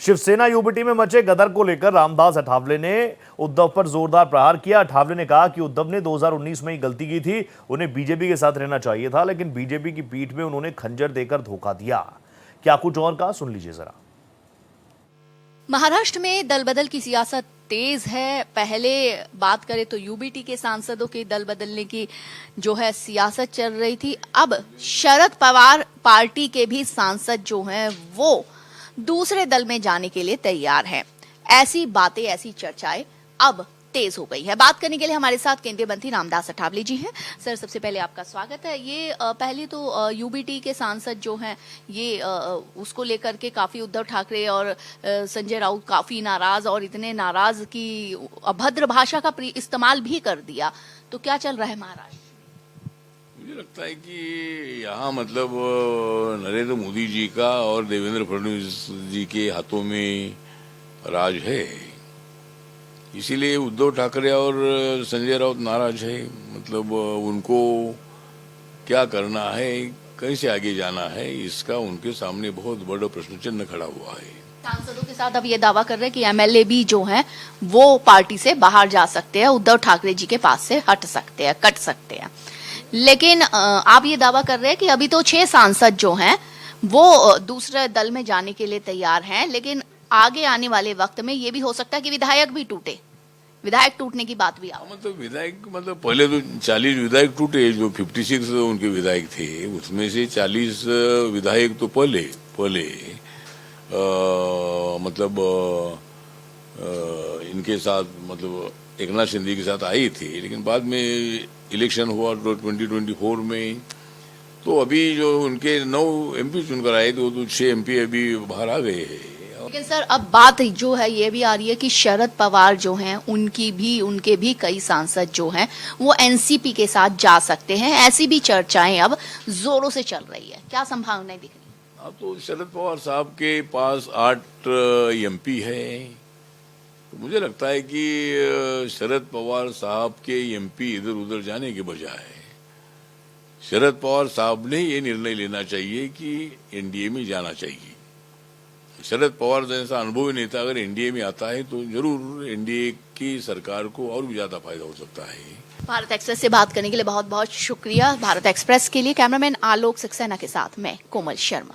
Shiv Sena UBT में मचे गदर को लेकर रामदास अठावले ने उद्धव पर जोरदार प्रहार किया। अठावले ने कहा कि उद्धव ने 2019 में ही गलती की थी, उन्हें बीजेपी के साथ रहना चाहिए था, लेकिन बीजेपी की पीठ में उन्होंने खंजर देकर धोखा दिया। क्या कुछ और कहा, सुन लीजिए जरा। महाराष्ट्र में दल बदल की सियासत तेज है। पहले बात करें तो यूबीटी के सांसदों के दल बदलने की जो है सियासत चल रही थी। अब शरद पवार पार्टी के भी सांसद जो हैं वो दूसरे दल में जाने के लिए तैयार हैं। ऐसी बातें, ऐसी चर्चाएं अब तेज हो गई है। बात करने के लिए हमारे साथ केंद्रीय मंत्री रामदास अठावले जी हैं। सर, सबसे पहले आपका स्वागत है। ये पहले तो यूबीटी के सांसद जो हैं ये उसको लेकर के काफी उद्धव ठाकरे और संजय राउत काफी नाराज, और इतने नाराज कि अभद्र भाषा का इस्तेमाल भी कर दिया। तो क्या चल रहा है महाराष्ट्र? मुझे लगता है कि यहाँ मतलब नरेंद्र मोदी जी का और देवेंद्र फडणवीस जी के हाथों में राज है, इसीलिए उद्धव ठाकरे और संजय राउत नाराज है। मतलब उनको क्या करना है, कैसे आगे जाना है, इसका उनके सामने बहुत बड़ा प्रश्न चिन्ह खड़ा हुआ है। सांसदों के साथ अब ये दावा कर रहे हैं कि एमएलए भी जो हैं वो पार्टी से बाहर जा सकते हैं, उद्धव ठाकरे जी के पास से हट सकते हैं, कट सकते हैं। लेकिन आप ये दावा कर रहे हैं कि अभी तो 6 सांसद जो हैं वो दूसरे दल में जाने के लिए तैयार हैं, लेकिन आगे आने वाले वक्त में ये भी हो सकता है कि विधायक भी टूटे, विधायक टूटने की बात भी आओ। मतलब विधायक, मतलब पहले तो 40 विधायक टूटे, जो 56 उनके विधायक थे, उसमें से 40 विधायक तो पहले मतलब इनके साथ, मतलब एकनाथ शिंदे के साथ आई थी, लेकिन बाद में इलेक्शन हुआ 2024 में, तो अभी जो उनके 9 एमपी चुनकर आए तो 6 एमपी अभी बाहर आ गए हैं। लेकिन सर, अब बात जो है ये भी आ रही है कि शरद पवार जो हैं उनके भी कई सांसद जो हैं वो एनसीपी के साथ जा सकते हैं। ऐसी भी चर्चाएं अब जोरों से चल रही है। क्या संभावनाएं दिख रही है? अब तो शरद पवार साहब के पास 8 एमपी है, तो मुझे लगता है कि शरद पवार साहब के एमपी इधर उधर जाने के बजाय शरद पवार साहब ने ये निर्णय लेना चाहिए कि एनडीए में जाना चाहिए। शरद पवार जैसा अनुभवी नेता अगर एनडीए में आता है तो जरूर एनडीए की सरकार को और भी ज्यादा फायदा हो सकता है। भारत एक्सप्रेस से बात करने के लिए बहुत बहुत शुक्रिया। भारत एक्सप्रेस के लिए कैमरामैन आलोक सक्सेना के साथ मैं कोमल शर्मा।